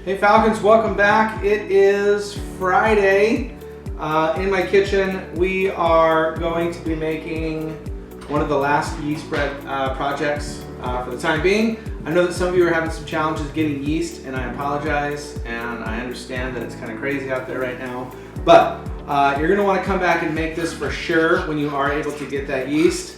Hey Falcons, welcome back. It is Friday. In my kitchen, we are going to be making one of the last yeast bread projects for the time being. I know that some of you are having some challenges getting yeast, and I apologize, and I understand that it's kind of crazy out there right now. But you're going to want to come back and make this for sure when you are able to get that yeast.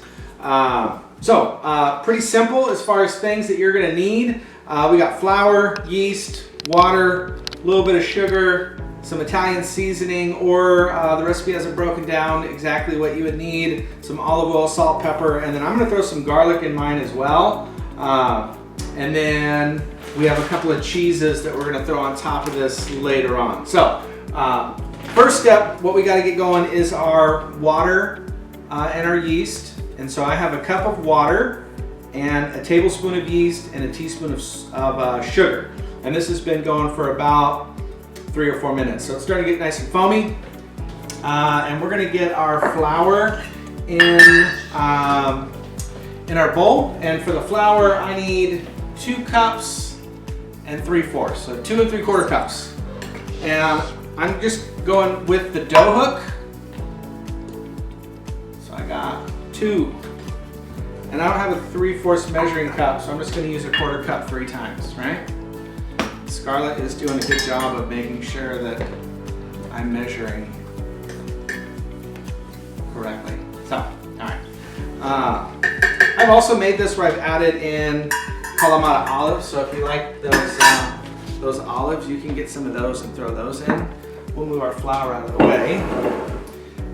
Pretty simple as far as things that you're going to need. We got flour, yeast, water, a little bit of sugar, some Italian seasoning, or the recipe hasn't broken down exactly what you would need, some olive oil, salt, pepper, and then I'm going to throw some garlic in mine as well. And then we have a couple of cheeses that we're going to throw on top of this later on. So first step, what we got to get going is our water and our yeast. And so I have a cup of water and a tablespoon of yeast and a teaspoon of sugar. And this has been going for about 3 or 4 minutes. So it's starting to get nice and foamy. And we're gonna get our flour in our bowl. And for the flour, I need 2 cups and 3/4. So 2 3/4 cups. And I'm just going with the dough hook. So I got 2. And I don't have a 3/4 measuring cup, so I'm just gonna use a 1/4 cup 3 times, right? Scarlett is doing a good job of making sure that I'm measuring correctly. So, all right. I've also made this where I've added in Kalamata olives, so if you like those olives, you can get some of those and throw those in. We'll move our flour out of the way.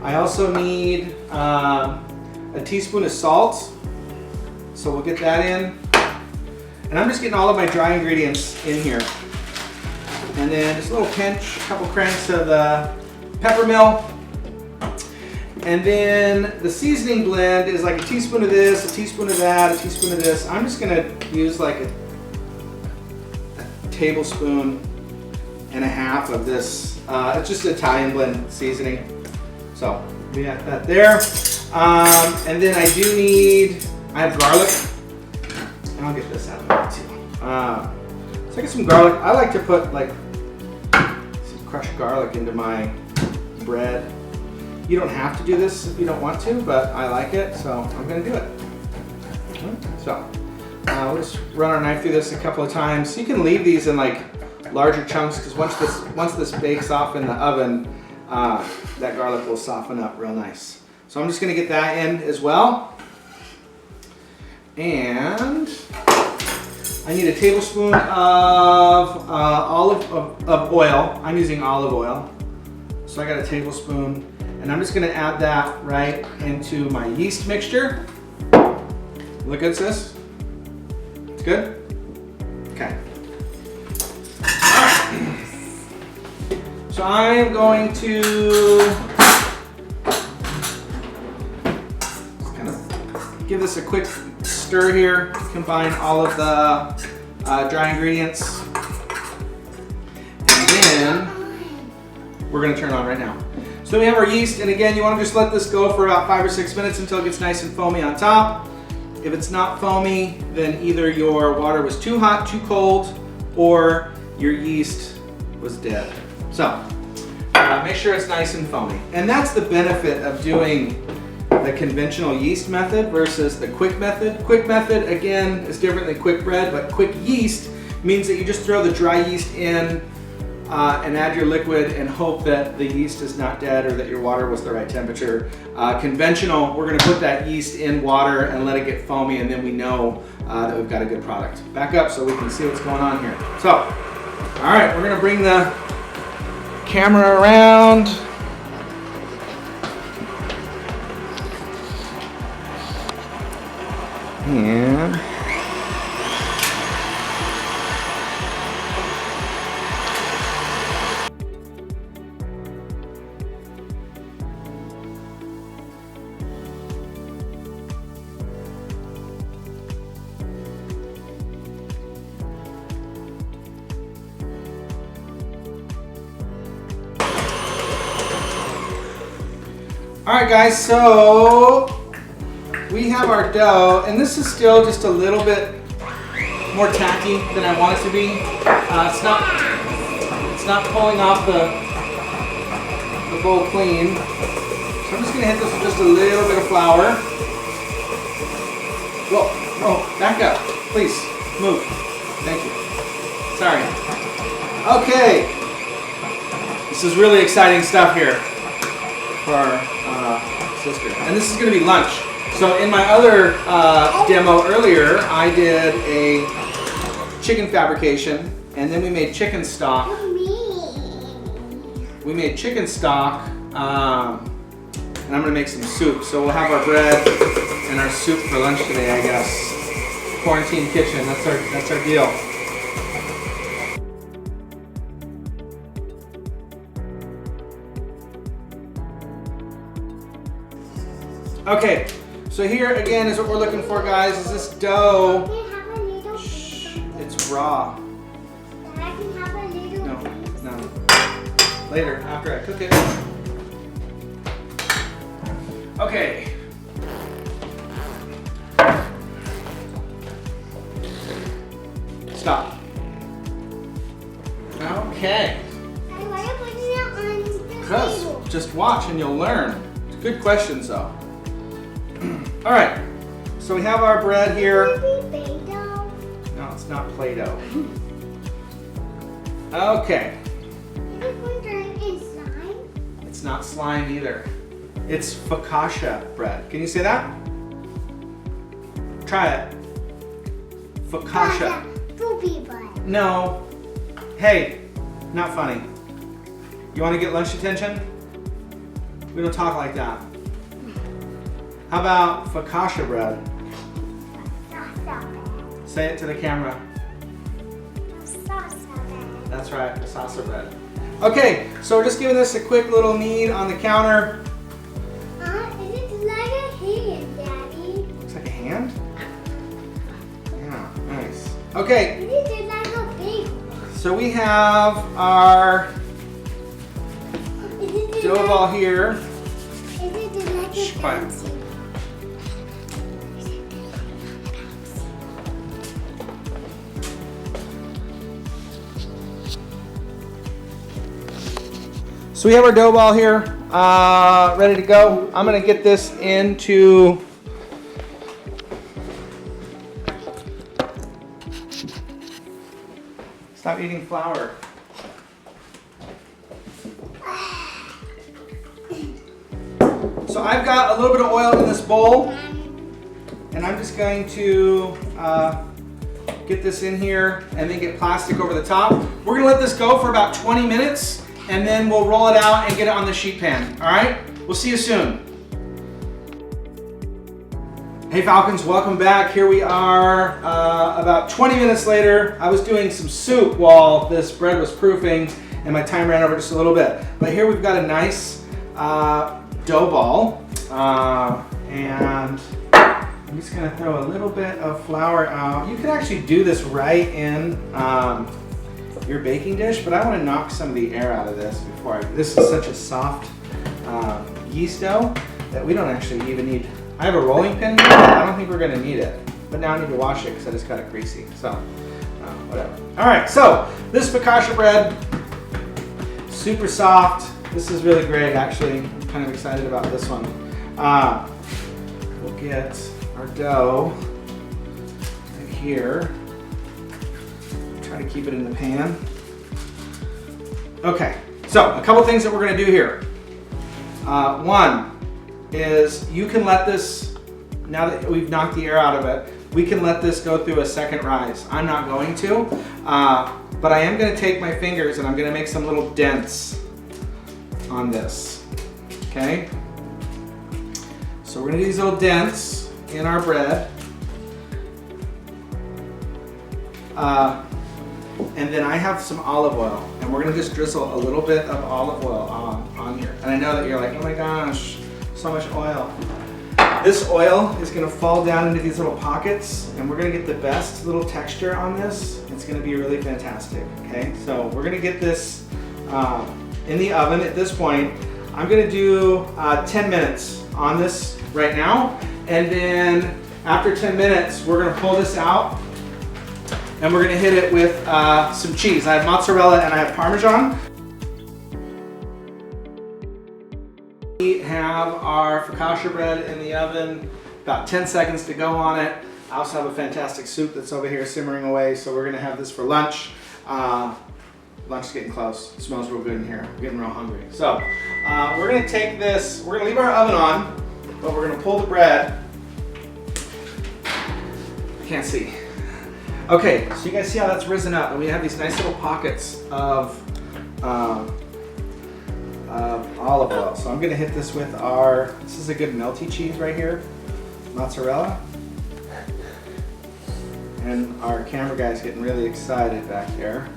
I also need a teaspoon of salt, so we'll get that in. And I'm just getting all of my dry ingredients in here. And then just a little pinch, a couple cranks of the pepper mill. And then the seasoning blend is like a teaspoon of this, a teaspoon of that, a teaspoon of this. I'm just gonna use like a tablespoon and a half of this. It's just Italian blend seasoning. So we got that there. And then I have garlic. And I'll get this out of there too. So I get some garlic. I like to put like some crushed garlic into my bread. You don't have to do this if you don't want to, but I like it, so I'm gonna do it. So we'll just run our knife through this a couple of times. You can leave these in like larger chunks because once this bakes off in the oven, that garlic will soften up real nice. So I'm just gonna get that in as well. And I need a tablespoon of oil. I'm using olive oil. So I got a tablespoon, and I'm just gonna add that right into my yeast mixture. Look good, sis? It's good? Okay. All right. So I am going to just kind of give this a quick stir here, combine all of the dry ingredients, and then we're gonna turn on right now. So we have our yeast, and again, you wanna just let this go for about 5 or 6 minutes until it gets nice and foamy on top. If it's not foamy, then either your water was too hot, too cold, or your yeast was dead. So make sure it's nice and foamy. And that's the benefit of doing the conventional yeast method versus the quick method. Quick method, again, is different than quick bread, but quick yeast means that you just throw the dry yeast in and add your liquid and hope that the yeast is not dead or that your water was the right temperature. Conventional, we're gonna put that yeast in water and let it get foamy, and then we know that we've got a good product. Back up so we can see what's going on here. So, all right, we're gonna bring the camera around. And all right, guys, so we have our dough, and this is still just a little bit more tacky than I want it to be. It's not It's not pulling off the bowl clean. So I'm just gonna hit this with just a little bit of flour. Whoa, whoa, back up, please, move. Thank you. Sorry. Okay. This is really exciting stuff here for our sister. And this is gonna be lunch. So in my other demo earlier, I did a chicken fabrication, and then we made chicken stock. We made chicken stock, and I'm gonna make some soup. So we'll have our bread and our soup for lunch today, I guess. Quarantine kitchen, that's our deal. Okay, so here again is what we're looking for, guys, is this dough. Shh, it's raw. No. Later, after I cook it. Okay. Stop. Okay. Because just watch and you'll learn. Good questions though. All right. So we have our bread here. No, it's not Play-Doh. Okay. It's not slime either. It's Focaccia bread. Can you say that? Try it. Focaccia. No. Hey, not funny. You want to get lunch attention? We don't talk like that. How about Focaccia bread? Say it to the camera. That's right, salsa bread. Okay, so we're just giving this a quick little knead on the counter. It looks like a hand, Daddy. Looks like a hand? Yeah, nice. Okay. It looks like a big one. So we have our dough ball here. Shh, quiet. So we have our dough ball here, ready to go. I'm gonna get this into stop eating flour. So I've got a little bit of oil in this bowl, and I'm just going to get this in here and then get plastic over the top. We're gonna let this go for about 20 minutes. And then we'll roll it out and get it on the sheet pan. All right? We'll see you soon. Hey Falcons, welcome back. Here we are about 20 minutes later. I was doing some soup while this bread was proofing and my time ran over just a little bit. But here we've got a nice dough ball. And I'm just gonna throw a little bit of flour out. You can actually do this right in your baking dish, but I want to knock some of the air out of this before this is such a soft yeast dough that we don't actually even need. I have a rolling pin here, but I don't think we're going to need it. But now I need to wash it because I just got it greasy. So, whatever. All right, so this Focaccia bread, super soft. This is really great, actually. I'm kind of excited about this one. We'll get our dough right here. Try to keep it in the pan. Okay, so a couple things that we're going to do here. One is you can let this, now that we've knocked the air out of it, we can let this go through a second rise. I'm not going to, but I am going to take my fingers and I'm going to make some little dents on this. Okay? So we're going to do these little dents in our bread. And then I have some olive oil, and we're gonna just drizzle a little bit of olive oil on here. And I know that you're like, oh my gosh, so much oil. This oil is gonna fall down into these little pockets, and we're gonna get the best little texture on this. It's gonna be really fantastic, okay? So we're gonna get this in the oven at this point. I'm gonna do 10 minutes on this right now, and then after 10 minutes, we're gonna pull this out. and we're gonna hit it with some cheese. I have mozzarella and I have Parmesan. We have our focaccia bread in the oven, about 10 seconds to go on it. I also have a fantastic soup that's over here simmering away, so we're gonna have this for lunch. Lunch is getting close. It smells real good in here. I'm getting real hungry. So we're gonna take this, we're gonna leave our oven on, but we're gonna pull the bread. I can't see. Okay, so you guys see how that's risen up, and we have these nice little pockets of olive oil. So I'm gonna hit this with this is a good melty cheese right here, mozzarella. And our camera guy's getting really excited back there.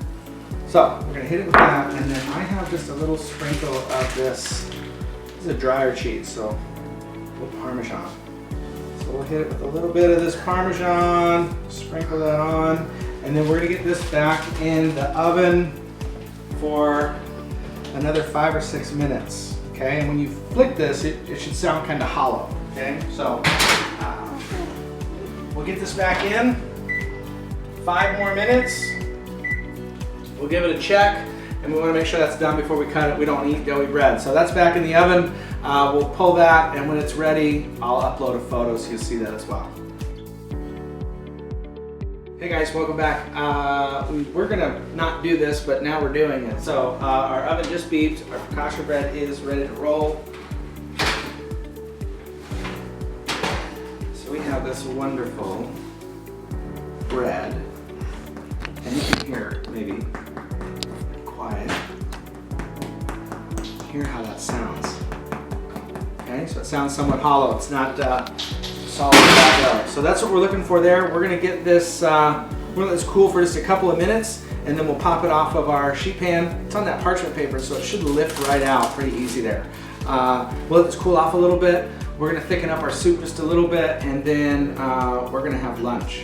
So we're gonna hit it with that, and then I have just a little sprinkle of this. This is a drier cheese, so a little Parmesan. So we'll hit it with a little bit of this Parmesan, sprinkle that on, and then we're gonna get this back in the oven for another 5 or 6 minutes. Okay, and when you flick this, it should sound kind of hollow. Okay, so we'll get this back in. 5 more minutes. We'll give it a check, and we want to make sure that's done before we cut it. We don't eat doughy bread. So that's back in the oven. We'll pull that, and when it's ready, I'll upload a photo so you'll see that as well. Hey guys, welcome back. We're gonna not do this, but now we're doing it. So our oven just beeped. Our focaccia bread is ready to roll. So we have this wonderful bread. And you can hear, maybe, quiet, hear how that sounds. Okay, so it sounds somewhat hollow. It's not solid dough. So that's what we're looking for there. We're gonna get this, we're gonna let this cool for just a couple of minutes, and then we'll pop it off of our sheet pan. It's on that parchment paper, so it should lift right out pretty easy there. We'll let this cool off a little bit. We're gonna thicken up our soup just a little bit, and then we're gonna have lunch.